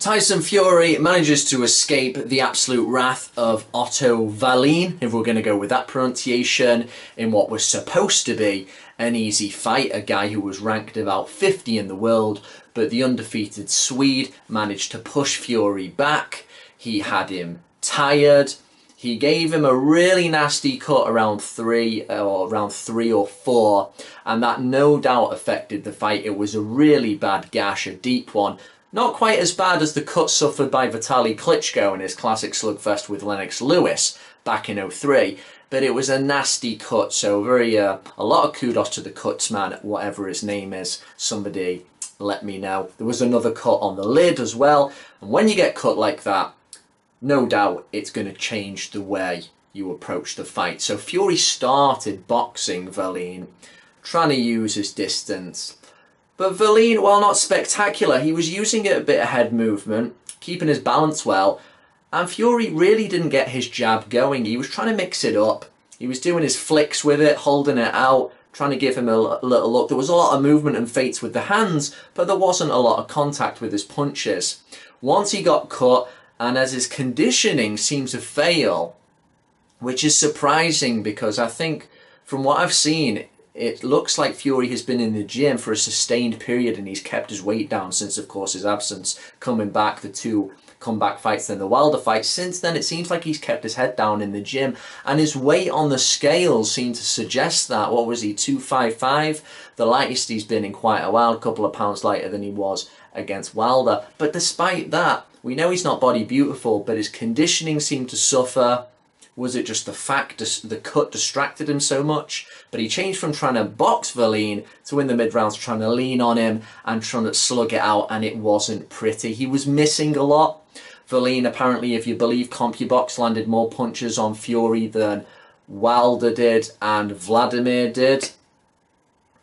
Tyson Fury manages to escape the absolute wrath of Otto Wallin, if we're going to go with that pronunciation, in what was supposed to be an easy fight, a guy who was ranked about 50 in the world, but the undefeated Swede managed to push Fury back. He had him tired. He gave him a really nasty cut around three or four, and that no doubt affected the fight. It was a really bad gash, a deep one. Not quite as bad as the cut suffered by Vitaly Klitschko in his classic slugfest with Lennox Lewis back in '03, but it was a nasty cut, so a lot of kudos to the cuts man, whatever his name is. Somebody let me know. There was another cut on the lid as well, and when you get cut like that, no doubt it's going to change the way you approach the fight. So Fury started boxing Wallin, trying to use his distance. But Wallin, while not spectacular, he was using it a bit of head movement, keeping his balance well, and Fury really didn't get his jab going. He was trying to mix it up. He was doing his flicks with it, holding it out, trying to give him a little look. There was a lot of movement and feints with the hands, but there wasn't a lot of contact with his punches. Once he got cut, and as his conditioning seemed to fail, which is surprising because I think from what I've seen, it looks like Fury has been in the gym for a sustained period and he's kept his weight down since, of course, his absence, coming back, the two comeback fights, then the Wilder fight. Since then, it seems like he's kept his head down in the gym and his weight on the scales seemed to suggest that. What was he, 255? The lightest he's been in quite a while, a couple of pounds lighter than he was against Wilder. But despite that, we know he's not body beautiful, but his conditioning seemed to suffer. Was it just the fact the cut distracted him so much? But he changed from trying to box Wallin to win the mid-rounds, trying to lean on him and trying to slug it out, and it wasn't pretty. He was missing a lot. Wallin, apparently, if you believe CompuBox, landed more punches on Fury than Wilder did and Vladimir did.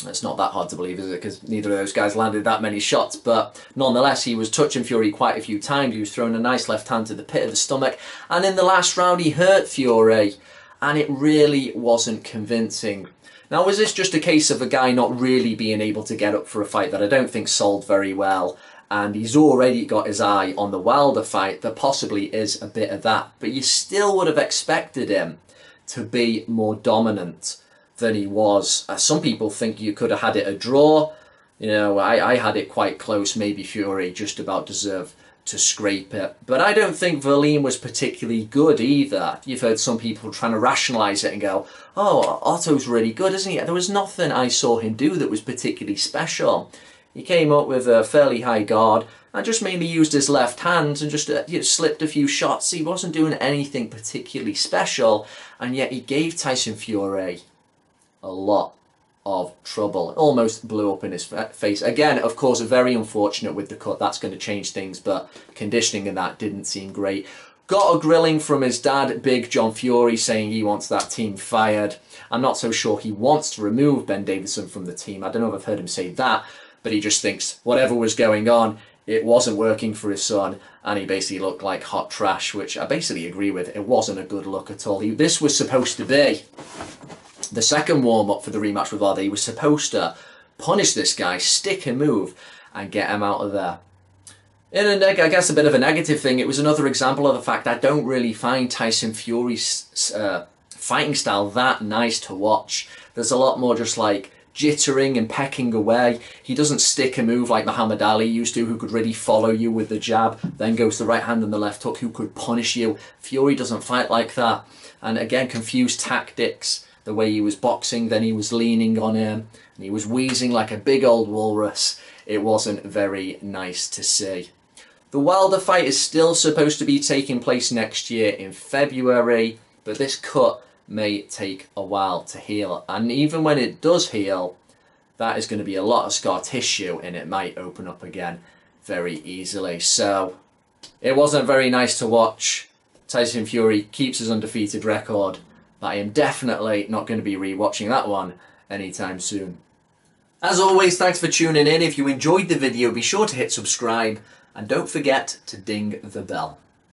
It's not that hard to believe, is it? Because neither of those guys landed that many shots. But nonetheless, he was touching Fury quite a few times. He was throwing a nice left hand to the pit of the stomach. And in the last round, he hurt Fury. And it really wasn't convincing. Now, was this just a case of a guy not really being able to get up for a fight that I don't think sold very well? And he's already got his eye on the Wilder fight. There possibly is a bit of that. But you still would have expected him to be more dominant than he was. Some people think you could have had it a draw. You know, I had it quite close. Maybe Fury just about deserved to scrape it. But I don't think Wallin was particularly good either. You've heard some people trying to rationalise it and go, oh, Otto's really good, isn't he? There was nothing I saw him do that was particularly special. He came up with a fairly high guard and just mainly used his left hand and just slipped a few shots. He wasn't doing anything particularly special, and yet he gave Tyson Fury a lot of trouble. Almost blew up in his face. Again, of course, very unfortunate with the cut. That's going to change things, but conditioning in that didn't seem great. Got a grilling from his dad, Big John Fury, saying he wants that team fired. I'm not so sure he wants to remove Ben Davison from the team. I don't know if I've heard him say that, but he just thinks whatever was going on, it wasn't working for his son, and he basically looked like hot trash, which I basically agree with. It wasn't a good look at all. This was supposed to be the second warm-up for the rematch with Otto. He was supposed to punish this guy, stick and move, and get him out of there. I guess a bit of a negative thing, it was another example of the fact I don't really find Tyson Fury's fighting style that nice to watch. There's a lot more just like jittering and pecking away. He doesn't stick and move like Muhammad Ali used to, who could really follow you with the jab, then goes to the right hand and the left hook, who could punish you. Fury doesn't fight like that. And again, confused tactics. The way he was boxing, then he was leaning on him, and he was wheezing like a big old walrus. It wasn't very nice to see. The Wilder fight is still supposed to be taking place next year in February, but this cut may take a while to heal. And even when it does heal, that is going to be a lot of scar tissue, and it might open up again very easily. So it wasn't very nice to watch. Tyson Fury keeps his undefeated record. But I am definitely not going to be rewatching that one anytime soon. As always, thanks for tuning in. If you enjoyed the video, be sure to hit subscribe and don't forget to ding the bell.